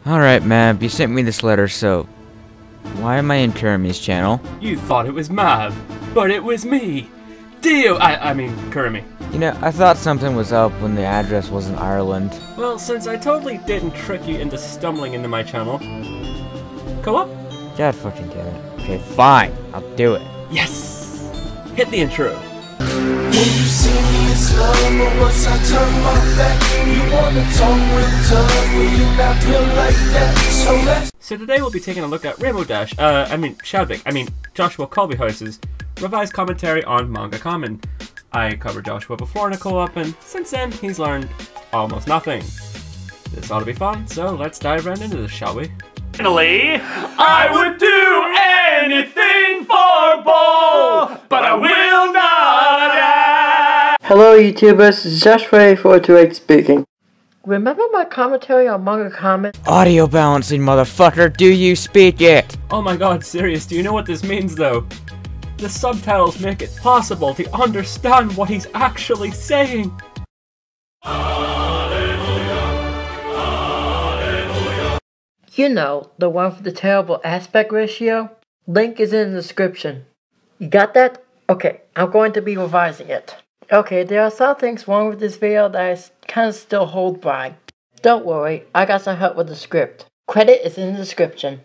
Alright, man, you sent me this letter, so why am I in Kurumi's channel? You thought it was Mav, but it was me. Dio, I mean, Kurumi. You know, I thought something was up when the address was in Ireland. Well, since I totally didn't trick you into stumbling into my channel, go up. God fucking damn it. Okay, fine, I'll do it. Yes! Hit the intro. When you see me in slow-mo, once I turn my back, you wanna talk with tongue when you not feel like that. So today we'll be taking a look at Shadvic, Joshua Culvyhouse's revised commentary on Manga Common. I covered Joshua before in a co-op, and since then he's learned almost nothing. This ought to be fun, so let's dive right into this, shall we? Finally, I would do anything for ball, but I will not. Hello YouTubers, this is Joshua428 speaking. Remember my commentary on Manga Common? Audio balancing, motherfucker, do you speak it? Oh my god, serious, do you know what this means though? The subtitles make it possible to understand what he's actually saying. You know, the one with the terrible aspect ratio? Link is in the description. You got that? Okay, I'm going to be revising it. Okay, there are some things wrong with this video that I kind of still hold by. Don't worry, I got some help with the script. Credit is in the description.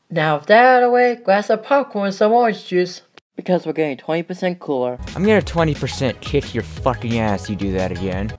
Now with that out of the way, grab some popcorn and some orange juice, because we're getting 20% cooler. I'm gonna 20% kick your fucking ass you do that again.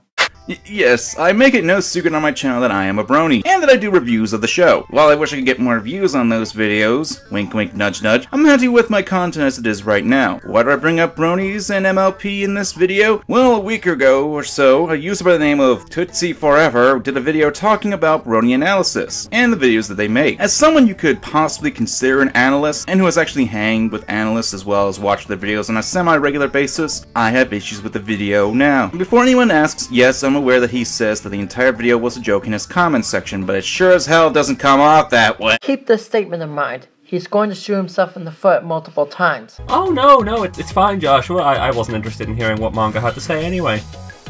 Yes, I make it no secret on my channel that I am a brony, and that I do reviews of the show. While I wish I could get more views on those videos, wink wink nudge nudge, I'm happy with my content as it is right now. Why do I bring up bronies and MLP in this video? Well, a week ago or so, a user by the name of Tootsie Forever did a video talking about brony analysis, and the videos that they make. As someone you could possibly consider an analyst, and who has actually hanged with analysts as well as watched their videos on a semi-regular basis, I have issues with the video now. Before anyone asks, yes, I'm aware that he says that the entire video was a joke in his comments section, but it sure as hell doesn't come off that way. Keep this statement in mind. He's going to shoot himself in the foot multiple times. Oh no, it's fine, Joshua. I wasn't interested in hearing what manga had to say anyway.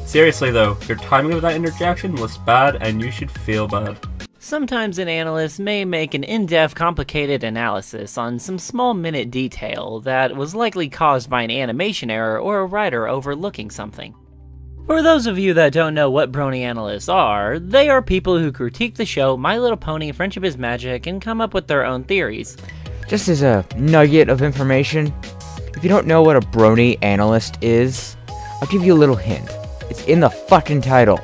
Seriously though, your timing of that interjection was bad and you should feel bad. Sometimes an analyst may make an in-depth, complicated analysis on some small-minute detail that was likely caused by an animation error or a writer overlooking something. For those of you that don't know what brony analysts are, they are people who critique the show My Little Pony, Friendship is Magic, and come up with their own theories. Just as a nugget of information, if you don't know what a brony analyst is, I'll give you a little hint. It's in the fucking title.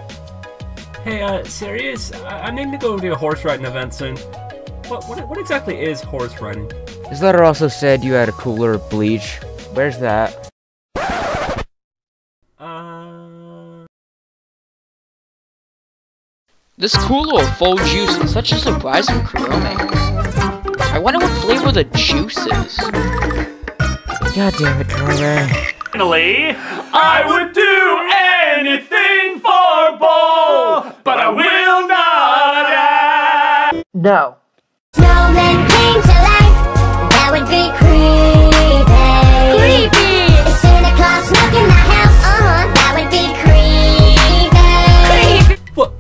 Hey, serious? I need to go to a horse riding event soon. What exactly is horse riding? This letter also said you had a cooler of bleach. Where's that? This cooler of full juice is such a surprise from Serome. I wonder what flavor the juice is. God damn it, Serome. Finally, I would do anything for ball, but I will not. No. Snowman came to life, that would be creepy. Creepy! If Santa Claus snuck in the house, that would be creepy. Creepy! What?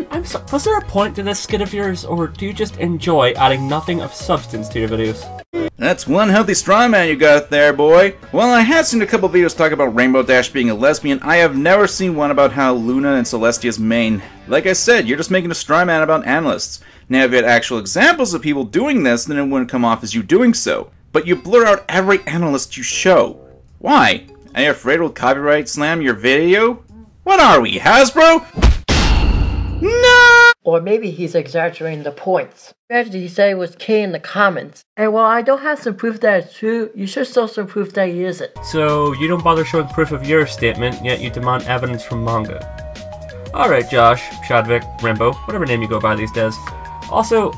I'm sorry, was there a point to this skit of yours, or do you just enjoy adding nothing of substance to your videos? That's one healthy straw man you got there, boy. Well, I have seen a couple videos talk about Rainbow Dash being a lesbian. I have never seen one about how Luna and Celestia's main. Like I said, you're just making a straw man about analysts. Now, if you had actual examples of people doing this, then it wouldn't come off as you doing so. But you blur out every analyst you show. Why? Are you afraid we'll copyright slam your video? What are we, Hasbro? No! Or maybe he's exaggerating the points. Imagine he said it was K in the comments. And while I don't have some proof that it's true, you should show some proof that he isn't. So, you don't bother showing proof of your statement, yet you demand evidence from manga. Alright, Josh, Shadvic, Rimbo, whatever name you go by these days. Also,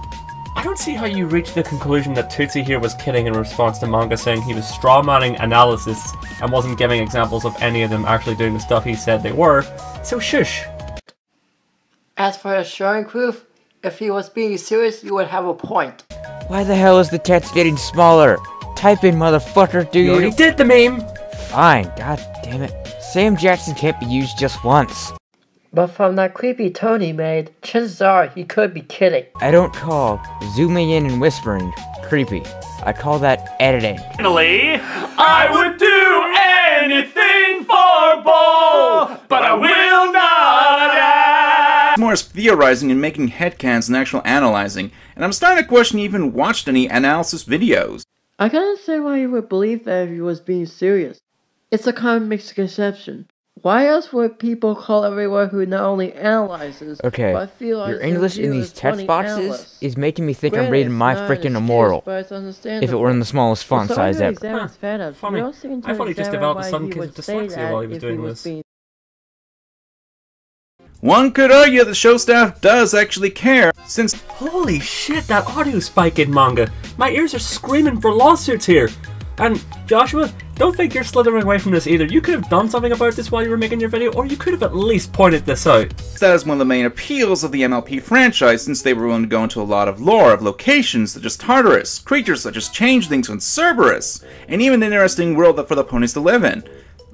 I don't see how you reached the conclusion that Tootsie here was kidding in response to manga saying he was strawmanning analysis and wasn't giving examples of any of them actually doing the stuff he said they were, so shush. As for showing proof, if he was being serious, you would have a point. Why the hell is the text getting smaller? Type in, motherfucker, do You you? already did the meme! Fine, god damn it. Sam Jackson can't be used just once. But from that creepy tone he made, chances are he could be kidding. I don't call zooming in and whispering creepy. I call that editing. Finally, I would do anything for Bo, but I will not. More is theorizing and making headcans than actual analyzing, and I'm starting to question you even watched any analysis videos. I can understand why you would believe that if he was being serious. It's a common misconception. Why else would people call everyone who not only analyzes, Okay, but feels your English in these text boxes is making me think I'm reading My Frickin' Immortal. If it were in the smallest font size ever. Funny. I thought he just developed a sudden case of dyslexia while he was doing this. One could argue that the show staff does actually care, since— Holy shit, that audio spike in manga! My ears are screaming for lawsuits here! And, Joshua, don't think you're slithering away from this either. You could have done something about this while you were making your video, or you could have at least pointed this out. that is one of the main appeals of the MLP franchise, since they were willing to go into a lot of lore of locations such as Tartarus, creatures such as changelings and Cerberus, and even the interesting world for the ponies to live in.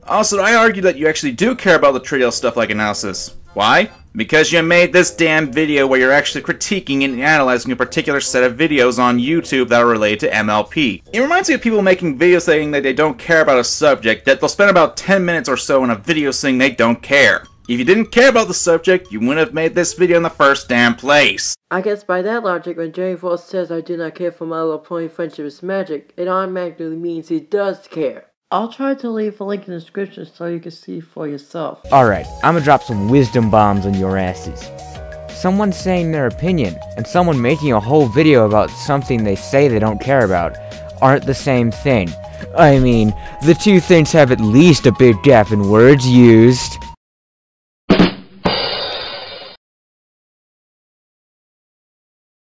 Also, I argue that you actually do care about the trivial stuff like analysis. Why? Because you made this damn video where you're actually critiquing and analyzing a particular set of videos on YouTube that are related to MLP. It reminds me of people making videos saying that they don't care about a subject, yet they'll spend about 10 minutes or so in a video saying they don't care. If you didn't care about the subject, you wouldn't have made this video in the first damn place. I guess by that logic, when Jerry Voss says I do not care for My Little Pony Friendship is Magic, it automatically means he does care. I'll try to leave a link in the description so you can see for yourself. Alright, I'ma drop some wisdom bombs on your asses. Someone saying their opinion, and someone making a whole video about something they say they don't care about, aren't the same thing. I mean, the two things have at least a big gap in words used.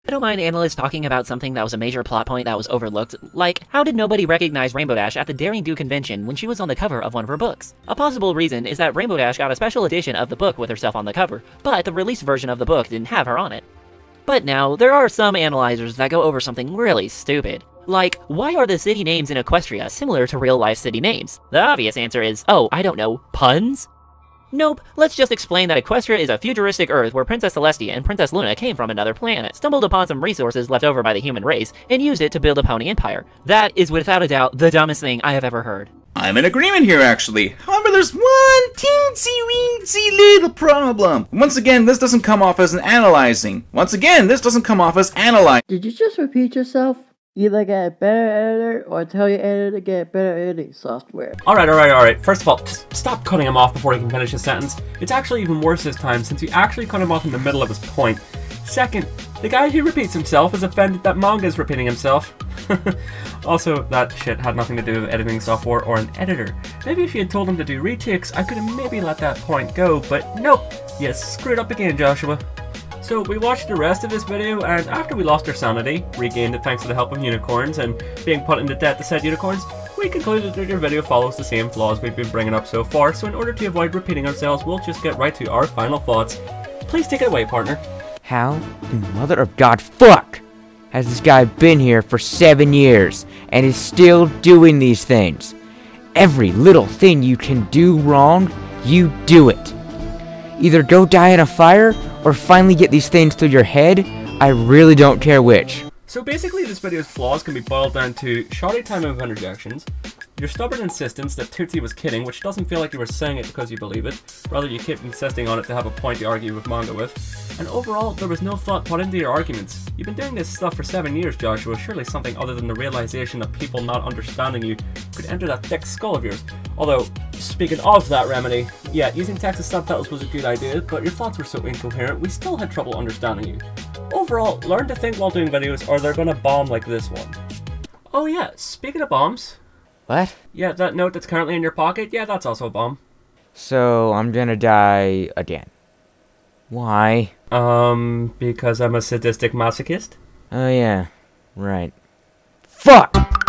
I don't mind analysts talking about something that was a major plot point that was overlooked, like, how did nobody recognize Rainbow Dash at the Daring Do convention when she was on the cover of one of her books? A possible reason is that Rainbow Dash got a special edition of the book with herself on the cover, but the release version of the book didn't have her on it. But now, there are some analyzers that go over something really stupid. Like, why are the city names in Equestria similar to real-life city names? The obvious answer is, oh, I don't know, puns? Nope, let's just explain that Equestria is a futuristic Earth where Princess Celestia and Princess Luna came from another planet, stumbled upon some resources left over by the human race, and used it to build a pony empire. That is without a doubt the dumbest thing I have ever heard. I'm in agreement here, actually. However, there's one teensy-weensy little problem. Once again, this doesn't come off as an analyzing. Did you just repeat yourself? Either get a better editor or tell your editor to get better editing software. Alright. First of all, just stop cutting him off before he can finish his sentence. It's actually even worse this time, since you actually cut him off in the middle of his point. Second, the guy who repeats himself is offended that manga is repeating himself. Also, that shit had nothing to do with editing software or an editor. Maybe if you had told him to do retakes, I could have maybe let that point go, but nope, you screwed up again, Joshua. So we watched the rest of this video, and after we lost our sanity, regained it thanks to the help of unicorns, and being put into debt to said unicorns, we concluded that your video follows the same flaws we've been bringing up so far, so in order to avoid repeating ourselves, we'll just get right to our final thoughts. Please take it away, partner. How in mother of God fuck has this guy been here for 7 years and is still doing these things? Every little thing you can do wrong, you do it. Either go die in a fire, or finally get these things through your head. I really don't care which. So basically this video's flaws can be boiled down to shoddy timing of interjections, your stubborn insistence that Tootsie was kidding, which doesn't feel like you were saying it because you believe it, rather you keep insisting on it to have a point to argue with manga with, and overall there was no thought put into your arguments. You've been doing this stuff for 7 years, Joshua, surely something other than the realization that people not understanding you could enter that thick skull of yours. Although, speaking of that remedy, yeah, using text as subtitles was a good idea, but your thoughts were so incoherent we still had trouble understanding you. Overall, learn to think while doing videos or they're gonna bomb like this one. Oh yeah, speaking of bombs... What? Yeah, that note that's currently in your pocket, yeah, that's also a bomb. So, I'm gonna die again. Why? Because I'm a sadistic masochist? Oh yeah, right. Fuck!